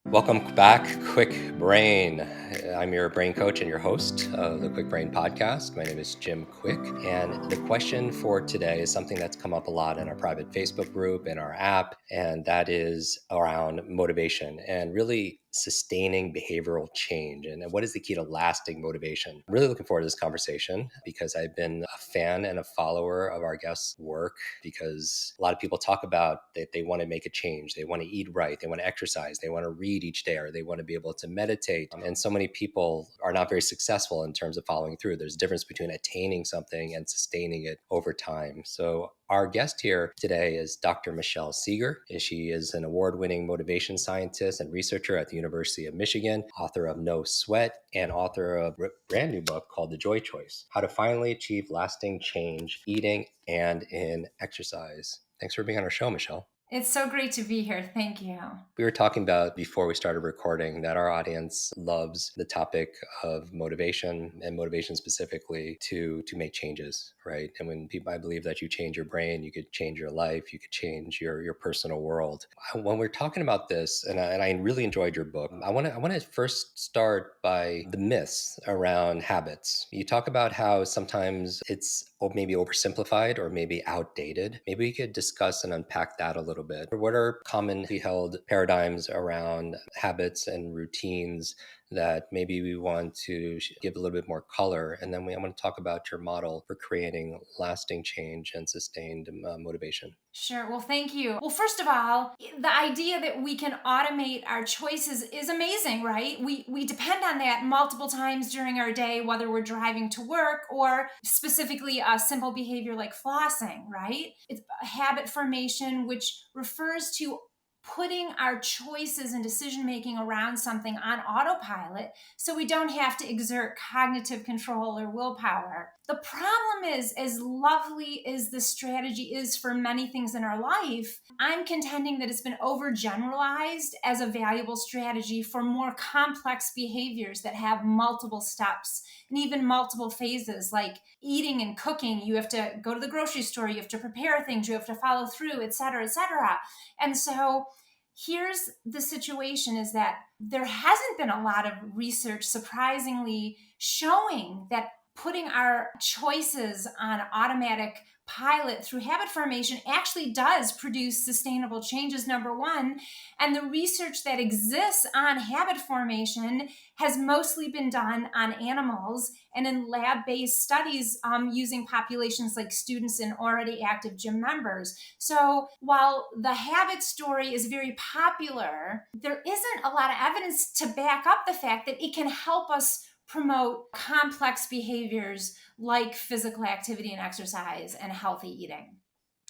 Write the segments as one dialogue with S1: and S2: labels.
S1: Welcome back, Quick Brain. I'm your brain coach and your host of the Quick Brain podcast. My name is Jim Quick. And the question for today is something that's come up a lot in our private Facebook group, in our app, and that is around motivation and really sustaining behavioral change. And what is the key to lasting motivation? I'm really looking forward to this conversation because I've been a fan and a follower of our guests' work because a lot of people talk about that they want to make a change. They want to eat right. They want to exercise. They want to read each day, or they want to be able to meditate. And so many people are not very successful in terms of following through. There's a difference between attaining something and sustaining it over time. So our guest here today is Dr. Michelle Segar. She is an award-winning motivation scientist and researcher at the University of Michigan, author of No Sweat, and author of a brand new book called The Joy Choice: How to Finally Achieve Lasting Change, Eating and in Exercise. Thanks for being on our show, Michelle.
S2: It's so great to be here. Thank you.
S1: We were talking about before we started recording that our audience loves the topic of motivation, and motivation specifically to make changes, right? And when people, I believe that you change your brain, you could change your life, you could change your personal world. When we're talking about this, and I really enjoyed your book, I want to first start by the myths around habits. You talk about how sometimes it's maybe oversimplified or maybe outdated. Maybe we could discuss and unpack that a little bit. What are commonly held paradigms around habits and routines that maybe we want to give a little bit more color? And then I want to talk about your model for creating lasting change and sustained motivation.
S2: Sure. Well, thank you. Well, first of all, the idea that we can automate our choices is amazing, right? We depend on that multiple times during our day, whether we're driving to work or specifically a simple behavior like flossing, right? It's a habit formation, which refers to putting our choices and decision making around something on autopilot so we don't have to exert cognitive control or willpower. The problem is, as lovely as the strategy is for many things in our life, I'm contending that it's been overgeneralized as a valuable strategy for more complex behaviors that have multiple steps and even multiple phases, like eating and cooking. You have to go to the grocery store, you have to prepare things, you have to follow through, et cetera, et cetera. And so here's the situation is that there hasn't been a lot of research, surprisingly, showing that putting our choices on automatic pilot through habit formation actually does produce sustainable changes, number one. And the research that exists on habit formation has mostly been done on animals and in lab-based studies using populations like students and already active gym members. So while the habit story is very popular, there isn't a lot of evidence to back up the fact that it can help us promote complex behaviors like physical activity and exercise and healthy eating.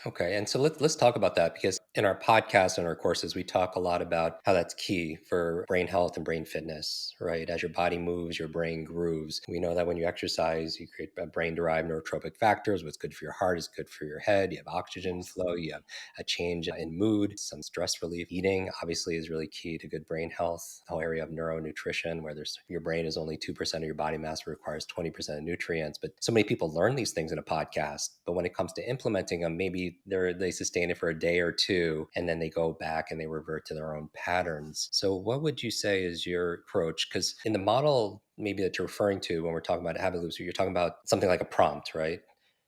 S1: Okay, and so let's talk about that because in our podcast and our courses, we talk a lot about how that's key for brain health and brain fitness, right? As your body moves, your brain grooves. We know that when you exercise, you create brain-derived neurotropic factors. What's good for your heart is good for your head. You have oxygen flow, you have a change in mood, some stress relief. Eating obviously is really key to good brain health. The whole area of neuronutrition, where your brain is only 2% of your body mass, requires 20% of nutrients. But so many people learn these things in a podcast, but when it comes to implementing them, maybe they sustain it for a day or two and then they go back and they revert to their own patterns. So what would you say is your approach? Because in the model maybe that you're referring to when we're talking about habit loops, you're talking about something like a prompt, right?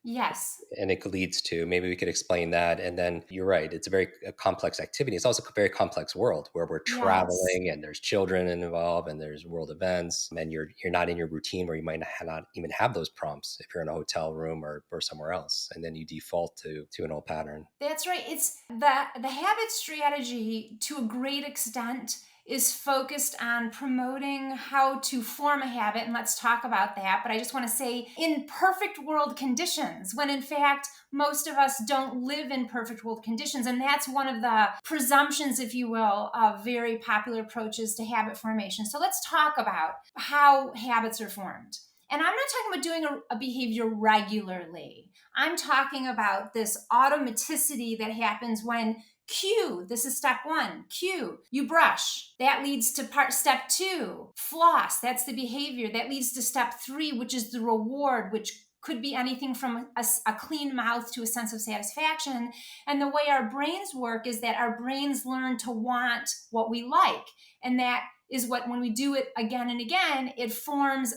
S2: Yes.
S1: And it leads to, maybe we could explain that. And then you're right, it's a very complex activity. It's also a very complex world where we're
S2: Yes.
S1: traveling and there's children involved and there's world events, and you're not in your routine, where you might not even have those prompts if you're in a hotel room or somewhere else, and then you default to an old pattern.
S2: That's right. It's the habit strategy to a great extent is focused on promoting how to form a habit. And let's talk about that. But I just want to say in perfect world conditions, when in fact, most of us don't live in perfect world conditions. And that's one of the presumptions, if you will, of very popular approaches to habit formation. So let's talk about how habits are formed. And I'm not talking about doing a behavior regularly. I'm talking about this automaticity that happens when cue, this is step one, cue, you brush. That leads to step two, floss. That's the behavior. That leads to step three, which is the reward, which could be anything from a clean mouth to a sense of satisfaction. And the way our brains work is that our brains learn to want what we like. And that is what, when we do it again and again, it forms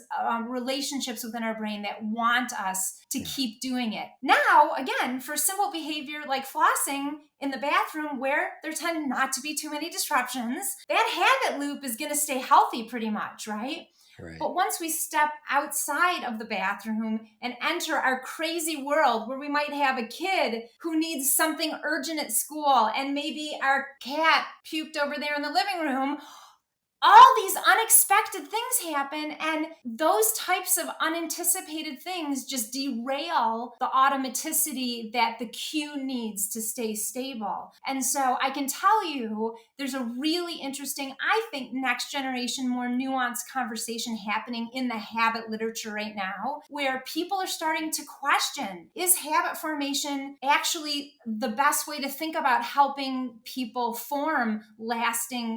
S2: relationships within our brain that want us to
S1: Yeah.
S2: keep doing it. Now, again, for simple behavior like flossing in the bathroom, where there tend not to be too many disruptions, that habit loop is going to stay healthy pretty much, right?
S1: Right.
S2: But once we step outside of the bathroom and enter our crazy world where we might have a kid who needs something urgent at school, and maybe our cat puked over there in the living room, all these unexpected things happen, and those types of unanticipated things just derail the automaticity that the cue needs to stay stable. And so I can tell you there's a really interesting, I think, next generation, more nuanced conversation happening in the habit literature right now, where people are starting to question, is habit formation actually the best way to think about helping people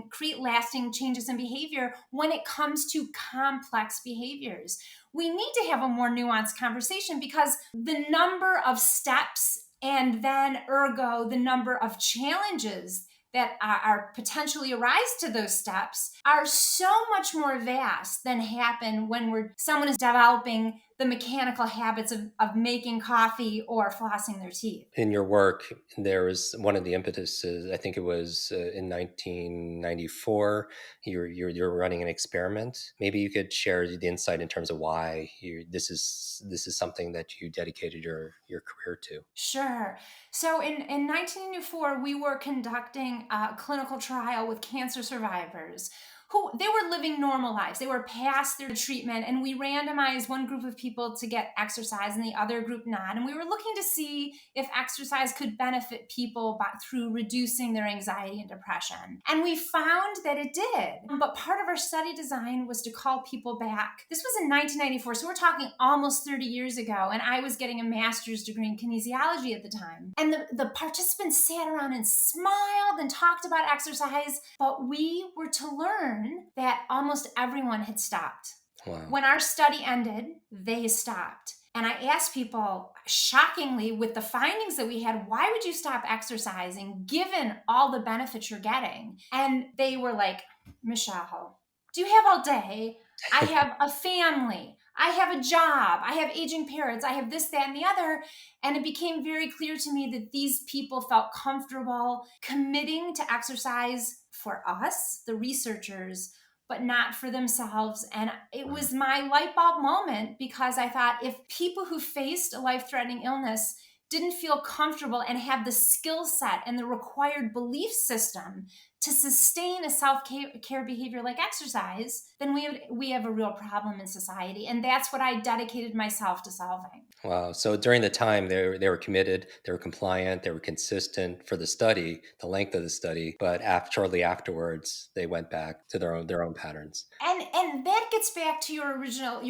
S2: create lasting changes in behavior when it comes to complex behaviors? We need to have a more nuanced conversation, because the number of steps, and then ergo the number of challenges that are potentially arise to those steps, are so much more vast than happen when someone is developing the mechanical habits of making coffee or flossing their teeth.
S1: In your work, there was one of the impetuses, I think it was in 1994, you're running an experiment. Maybe you could share the insight in terms of why this is something that you dedicated your career to.
S2: Sure. So in 1994, we were conducting a clinical trial with cancer survivors who, they were living normal lives. They were past their treatment, and we randomized one group of people to get exercise and the other group not. And we were looking to see if exercise could benefit people through reducing their anxiety and depression. And we found that it did. But part of our study design was to call people back. This was in 1994, so we're talking almost 30 years ago, and I was getting a master's degree in kinesiology at the time. And the participants sat around and smiled and talked about exercise, but we were to learn that almost everyone had stopped.
S1: Wow.
S2: When our study ended, they stopped. And I asked people, shockingly, with the findings that we had, why would you stop exercising given all the benefits you're getting? And they were like, Michelle, do you have all day? I have a family. I have a job. I have aging parents. I have this, that, and the other. And it became very clear to me that these people felt comfortable committing to exercise for us, the researchers, but not for themselves. And it
S1: Wow.
S2: was my light bulb moment, because I thought, if people who faced a life-threatening illness didn't feel comfortable and have the skill set and the required belief system to sustain a self-care behavior like exercise, then we have a real problem in society. And that's what I dedicated myself to solving.
S1: Wow. So during the time they were committed, they were compliant, they were consistent for the study, the length of the study, but shortly afterwards they went back to their own patterns.
S2: And that gets back to your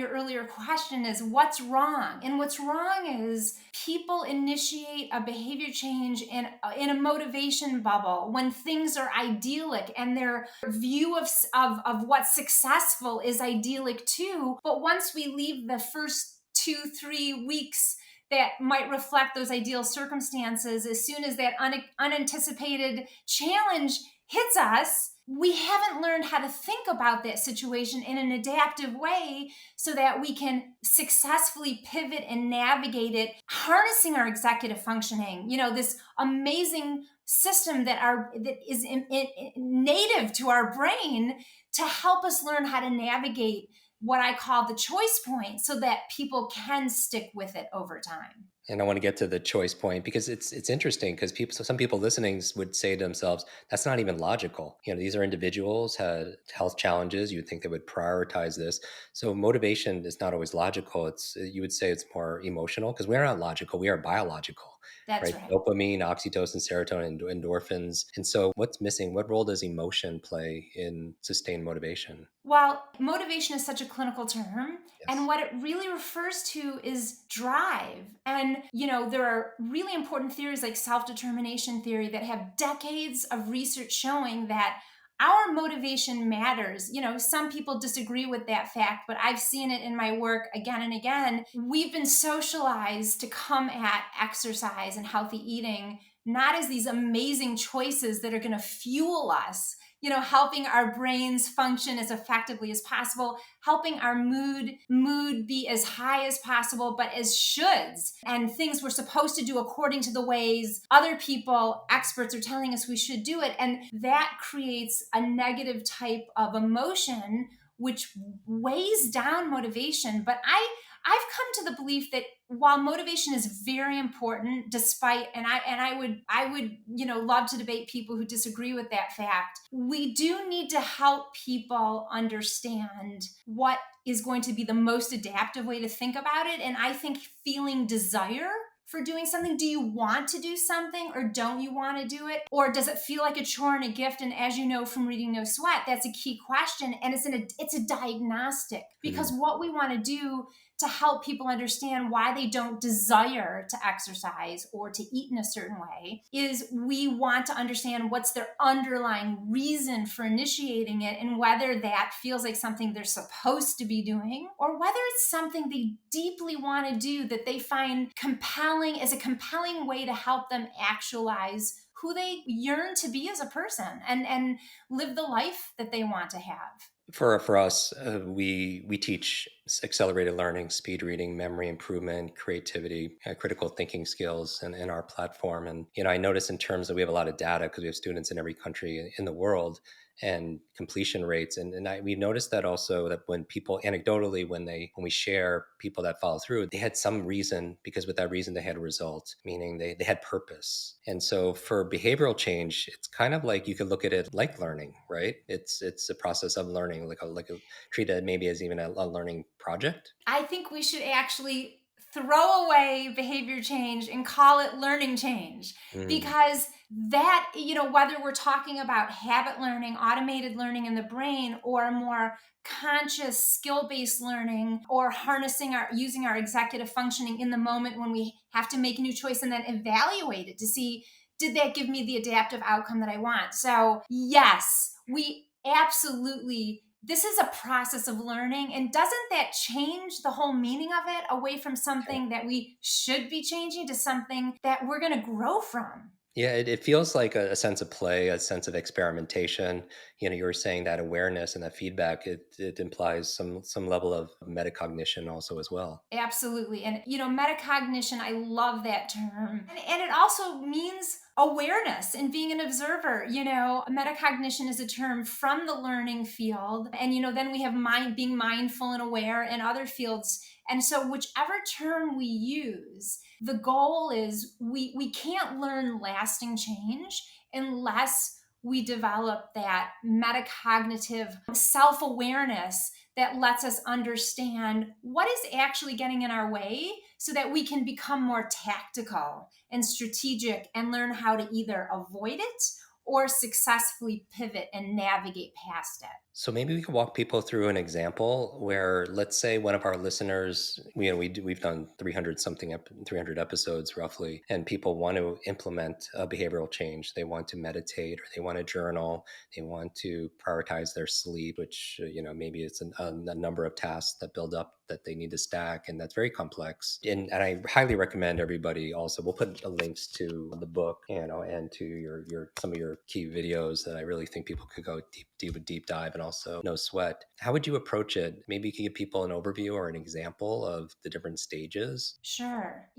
S2: earlier question, is what's wrong? And what's wrong is people initiate a behavior change in a motivation bubble when things are idyllic, and their view of what's successful is idyllic too. But once we leave the first 2-3 weeks that might reflect those ideal circumstances, as soon as that unanticipated challenge hits us, we haven't learned how to think about that situation in an adaptive way so that we can successfully pivot and navigate it, harnessing our executive functioning, this amazing system that is native to our brain, to help us learn how to navigate what I call the choice point, so that people can stick with it over time.
S1: And I want to get to the choice point because it's interesting because some people listening would say to themselves, that's not even logical. These are individuals had health challenges. You'd think they would prioritize this. So motivation is not always logical. You would say it's more emotional because we're not logical. We are biological,
S2: That's
S1: right?
S2: right.
S1: Dopamine, oxytocin, serotonin, endorphins. And so what's missing? What role does emotion play in sustained motivation?
S2: Well, motivation is such a clinical term, and
S1: Yes.
S2: what it really refers to is drive. And, there are really important theories like self determination theory that have decades of research showing that our motivation matters. Some people disagree with that fact, but I've seen it in my work again and again. We've been socialized to come at exercise and healthy eating not as these amazing choices that are going to fuel us, helping our brains function as effectively as possible, helping our mood be as high as possible, but as shoulds and things we're supposed to do according to the ways other people, experts, are telling us we should do it. And that creates a negative type of emotion which weighs down motivation. But I've come to the belief that while motivation is very important, despite, and I would love to debate people who disagree with that fact, we do need to help people understand what is going to be the most adaptive way to think about it. And I think feeling desire for doing something. Do you want to do something, or don't you want to do it? Or does it feel like a chore and a gift? And as you know from reading No Sweat, that's a key question. And it's a diagnostic, because what we want to do to help people understand why they don't desire to exercise or to eat in a certain way is we want to understand what's their underlying reason for initiating it, and whether that feels like something they're supposed to be doing, or whether it's something they deeply want to do that they find compelling, as a compelling way to help them actualize who they yearn to be as a person, and live the life that they want to have.
S1: For us, we teach accelerated learning, speed reading, memory improvement, creativity, critical thinking skills in our platform. And I notice in terms of, we have a lot of data because we have students in every country in the world, and completion rates. And we noticed that also, that when people anecdotally, when we share people that follow through, they had some reason, because with that reason they had a result, meaning they had purpose. And so for behavioral change, it's kind of like, you could look at it like learning, right? It's a process of learning, treat it maybe as even a learning project.
S2: I think we should actually throw away behavior change and call it learning change,
S1: Mm,
S2: because that, whether we're talking about habit learning, automated learning in the brain, or more conscious skill-based learning, or using our executive functioning in the moment when we have to make a new choice and then evaluate it to see, did that give me the adaptive outcome that I want? So yes, we absolutely, this is a process of learning. And doesn't that change the whole meaning of it, away from
S1: okay.
S2: something that we should be changing to something that we're going to grow from?
S1: Yeah, it feels like a sense of play, a sense of experimentation. You were saying that awareness and that feedback, it implies some level of metacognition also as well.
S2: Absolutely. And, metacognition, I love that term. And it also means awareness and being an observer. Metacognition is a term from the learning field. And, then we have being mindful and aware in other fields. And so, whichever term we use, the goal is we can't learn lasting change unless we develop that metacognitive self awareness that lets us understand what is actually getting in our way, so that we can become more tactical and strategic and learn how to either avoid it or successfully pivot and navigate past it.
S1: So maybe we could walk people through an example where, let's say, one of our listeners, we've done 300 something, 300 episodes roughly, and people want to implement a behavioral change. They want to meditate, or they want to journal. They want to prioritize their sleep, which, maybe it's a number of tasks that build up that they need to stack, and that's very complex. And I highly recommend everybody also, we'll put links to the book, and to your some of your key videos that I really think people could go deep dive, and also No Sweat. How would you approach it? Maybe you could give people an overview or an example of the different stages.
S2: Sure.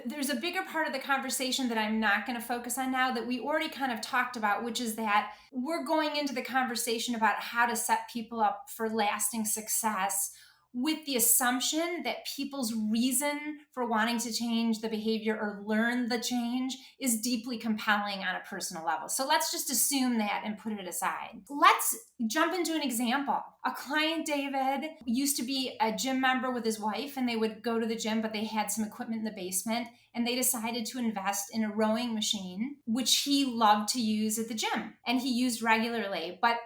S2: There's a bigger part of the conversation that I'm not going to focus on now, that we already kind of talked about, which is that we're going into the conversation about how to set people up for lasting success, with the assumption that people's reason for wanting to change the behavior or learn the change is deeply compelling on a personal level. So let's just assume that and put it aside. Let's jump into an example. A client, David, used to be a gym member with his wife, and they would go to the gym, but they had some equipment in the basement, and they decided to invest in a rowing machine, which he loved to use at the gym and he used regularly. But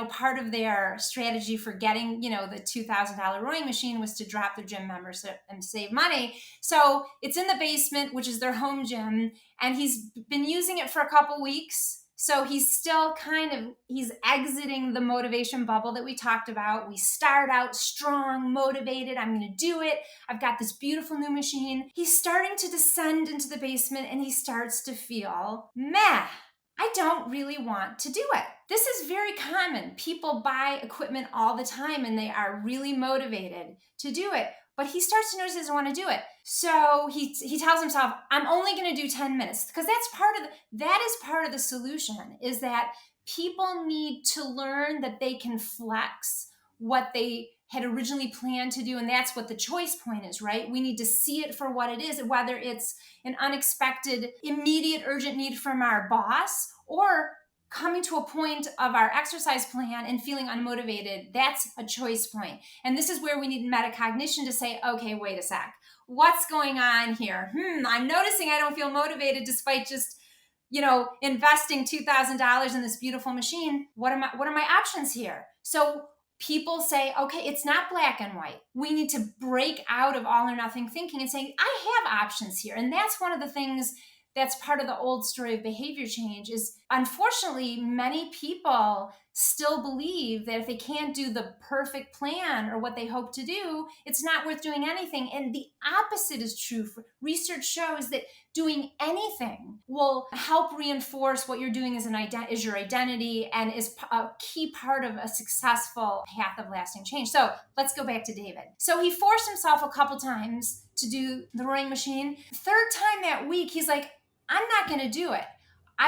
S2: part of their strategy for getting, the $2,000 rowing machine was to drop their gym membership and save money. So it's in the basement, which is their home gym, and he's been using it for a couple weeks. So he's exiting the motivation bubble that we talked about. We start out strong, motivated. I'm going to do it. I've got this beautiful new machine. He's starting to descend into the basement and he starts to feel meh. I don't really want to do it. This is very common. People buy equipment all the time and they are really motivated to do it. But he starts to notice he doesn't want to do it. So he tells himself, I'm only going to do 10 minutes. Because that is part of the solution, is that people need to learn that they can flex what they had originally planned to do. And that's what the choice point is, right? We need to see it for what it is, whether it's an unexpected, immediate, urgent need from our boss or coming to a point of our exercise plan and feeling unmotivated. That's a choice point. And this is where we need metacognition to say, okay, wait a sec. What's going on here? I'm noticing I don't feel motivated despite just, investing $2,000 in this beautiful machine. What are my options here? So people say, okay, it's not black and white. We need to break out of all or nothing thinking and say, I have options here. And that's one of the things that's part of the old story of behavior change is, unfortunately, many people still believe that if they can't do the perfect plan or what they hope to do, it's not worth doing anything. And the opposite is true. Research shows that doing anything will help reinforce what you're doing is your identity and is a key part of a successful path of lasting change. So let's go back to David. So he forced himself a couple times to do the rowing machine. Third time that week, he's like, I'm not going to do it.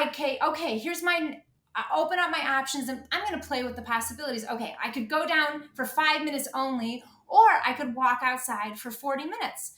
S2: Okay, I open up my options and I'm going to play with the possibilities. Okay, I could go down for 5 minutes only, or I could walk outside for 40 minutes.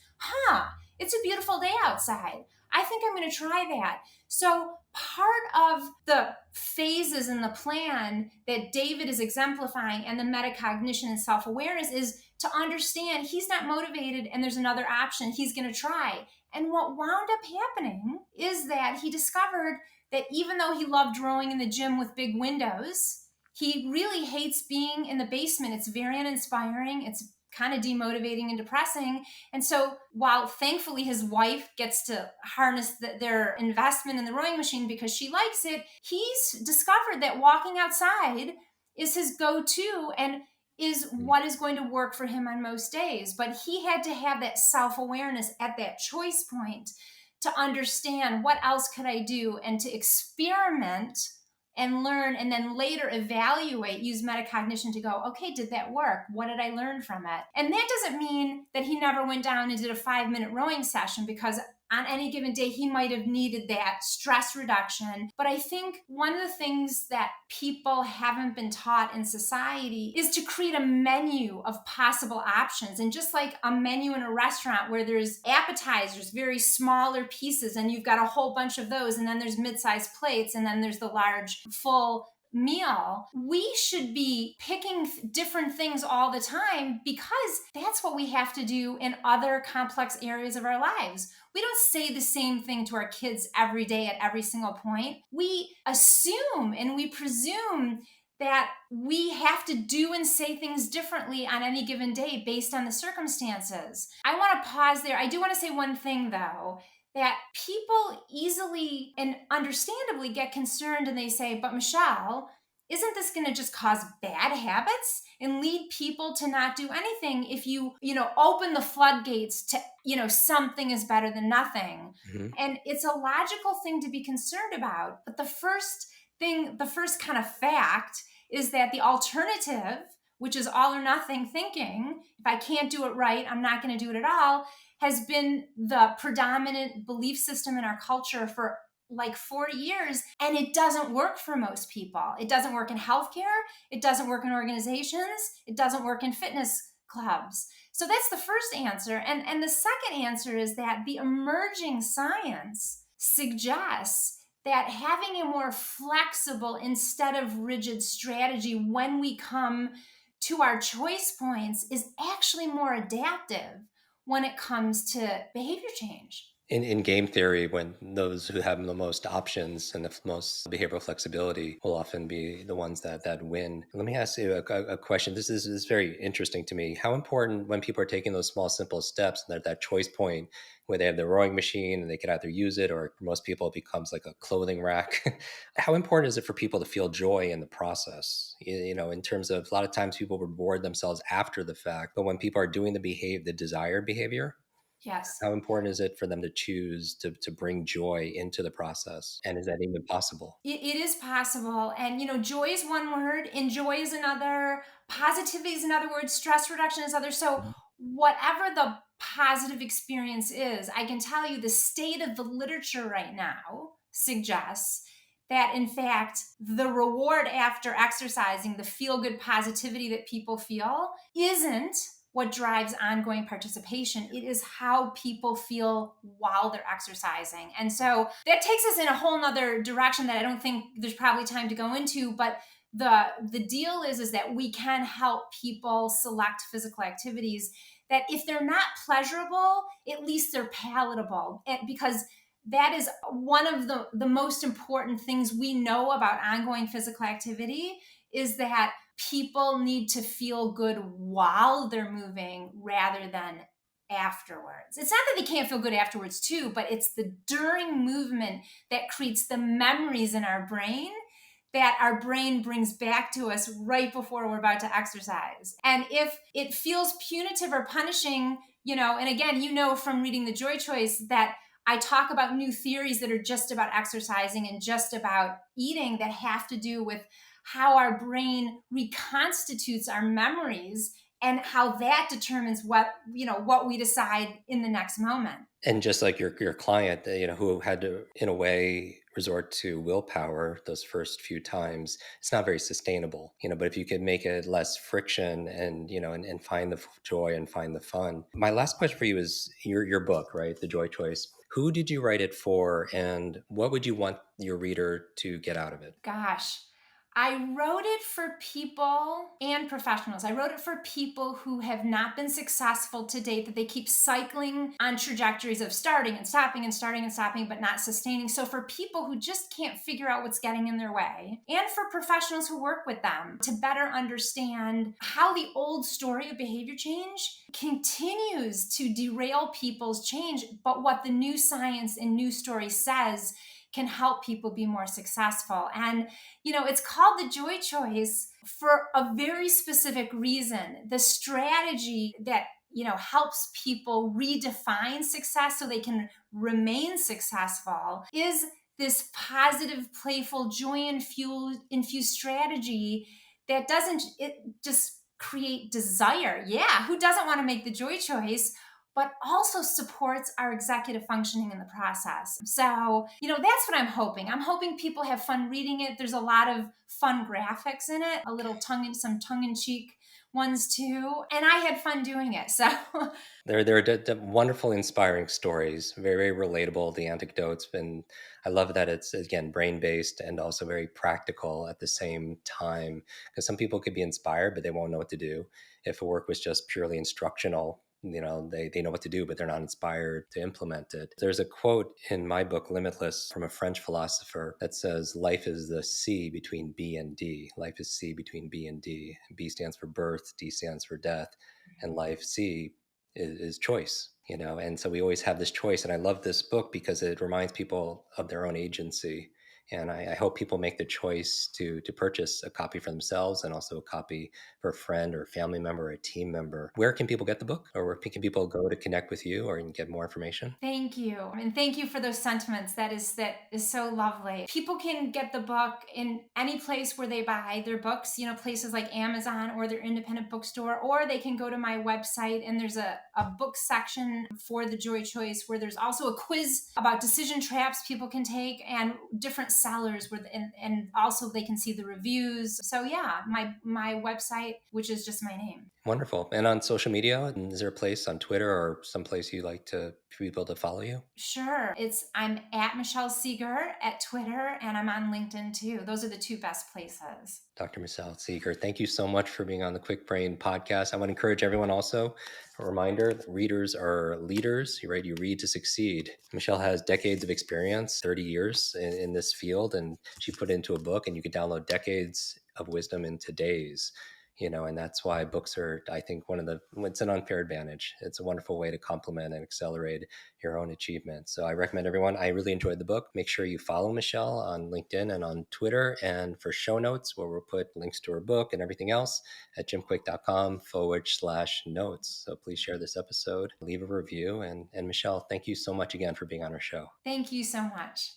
S2: It's a beautiful day outside. I think I'm going to try that. So part of the phases in the plan that David is exemplifying and the metacognition and self-awareness is to understand he's not motivated and there's another option he's going to try. And what wound up happening is that he discovered that even though he loved rowing in the gym with big windows, he really hates being in the basement. It's very uninspiring. It's kind of demotivating and depressing. And so while thankfully his wife gets to harness their investment in the rowing machine because she likes it, he's discovered that walking outside is his go-to and is what is going to work for him on most days. But he had to have that self-awareness at that choice point to understand what else could I do and to experiment and learn and then later evaluate, use metacognition to go, okay, did that work? What did I learn from it? And that doesn't mean that he never went down and did a 5-minute rowing session, because on any given day, he might have needed that stress reduction. But I think one of the things that people haven't been taught in society is to create a menu of possible options. And just like a menu in a restaurant where there's appetizers, very smaller pieces, and you've got a whole bunch of those, and then there's mid-sized plates, and then there's the large full meal, we should be picking different things all the time because that's what we have to do in other complex areas of our lives. We don't say the same thing to our kids every day at every single point. We assume and we presume that we have to do and say things differently on any given day based on the circumstances. I want to pause there. I do want to say one thing though, that people easily and understandably get concerned and they say, but Michelle, isn't this going to just cause bad habits and lead people to not do anything if you open the floodgates to, something is better than nothing. Mm-hmm. And it's a logical thing to be concerned about. But the first kind of fact is that the alternative, which is all or nothing thinking, if I can't do it right, I'm not going to do it at all, has been the predominant belief system in our culture for like 40 years, and it doesn't work for most people. It doesn't work in healthcare. It doesn't work in organizations. It doesn't work in fitness clubs. So that's the first answer. And the second answer is that the emerging science suggests that having a more flexible instead of rigid strategy when we come to our choice points is actually more adaptive when it comes to behavior change.
S1: In game theory, when those who have the most options and the most behavioral flexibility will often be the ones that win. Let me ask you a question. This is very interesting to me. How important when people are taking those small, simple steps and that choice point where they have the rowing machine and they can either use it or for most people it becomes like a clothing rack. How important is it for people to feel joy in the process? In terms of a lot of times people reward themselves after the fact, but when people are doing the desired behavior,
S2: Yes.
S1: how important is it for them to choose to bring joy into the process? And is that even possible?
S2: It is possible. And, joy is one word, enjoy is another, positivity is another word, stress reduction is other. So,
S1: Mhm.
S2: whatever the positive experience is, I can tell you the state of the literature right now suggests that, in fact, the reward after exercising, the feel good positivity that people feel, isn't what drives ongoing participation. It is how people feel while they're exercising. And so that takes us in a whole nother direction that I don't think there's probably time to go into. But the deal is that we can help people select physical activities that, if they're not pleasurable, at least they're palatable. Because that is one of the most important things we know about ongoing physical activity, is that people need to feel good while they're moving rather than afterwards. It's not that they can't feel good afterwards too, but it's the during movement that creates the memories in our brain that our brain brings back to us right before we're about to exercise. And if it feels punitive or punishing, and again, from reading The Joy Choice that I talk about new theories that are just about exercising and just about eating, that have to do with how our brain reconstitutes our memories and how that determines what we decide in the next moment.
S1: And just like your client, who had to, in a way, resort to willpower those first few times, it's not very sustainable. But if you could make it less friction and and find the joy and find the fun. My last question for you is your book, right? The Joy Choice. Who did you write it for, and what would you want your reader to get out of it?
S2: Gosh, I wrote it for people and professionals. I wrote it for people who have not been successful to date, that they keep cycling on trajectories of starting and stopping and starting and stopping, but not sustaining. So, for people who just can't figure out what's getting in their way, and for professionals who work with them to better understand how the old story of behavior change continues to derail people's change, but what the new science and new story says can help people be more successful. And, it's called The Joy Choice for a very specific reason. The strategy that, helps people redefine success so they can remain successful is this positive, playful, joy infused strategy that doesn't it just create desire. Yeah, who doesn't want to make the joy choice? But also supports our executive functioning in the process. So, that's what I'm hoping. I'm hoping people have fun reading it. There's a lot of fun graphics in it, some tongue in cheek ones too. And I had fun doing it. So,
S1: They're wonderful, inspiring stories, very, very relatable. The anecdotes, and I love that it's again brain based and also very practical at the same time. Because some people could be inspired, but they won't know what to do. If a work was just purely instructional, they know what to do, but they're not inspired to implement it. There's a quote in my book, Limitless, from a French philosopher that says, "Life is the C between B and D. Life is C between B and D. B stands for birth, D stands for death, and life C is choice." And so we always have this choice, and I love this book because it reminds people of their own agency. And I hope people make the choice to purchase a copy for themselves and also a copy for a friend or a family member or a team member. Where can people get the book, or where can people go to connect with you or get more information?
S2: thank you. And thank you for those sentiments. That is so lovely. People can get the book in any place where they buy their books, places like Amazon or their independent bookstore, or they can go to my website and there's a book section for the Joy Choice where there's also a quiz about decision traps people can take and different sellers and also they can see the reviews. So yeah, my website, which is just my name.
S1: Wonderful. And on social media, is there a place on Twitter or some place you like to for people to follow you?
S2: Sure. I'm at Michelle Segar at Twitter and I'm on LinkedIn too. Those are the two best places.
S1: Dr. Michelle Seeger, thank you so much for being on the Quick Brain podcast. I want to encourage everyone also A reminder that readers are leaders. You right, you read to succeed. Michelle has decades of experience, 30 years in this field, and she put it into a book, and you could download decades of wisdom in today's. And that's why books are, I think, it's an unfair advantage. It's a wonderful way to complement and accelerate your own achievements. So I recommend everyone. I really enjoyed the book. Make sure you follow Michelle on LinkedIn and on Twitter. And for show notes, where we'll put links to her book and everything else, at jimkwik.com/notes. So please share this episode, leave a review. And Michelle, thank you so much again for being on our show.
S2: Thank you so much.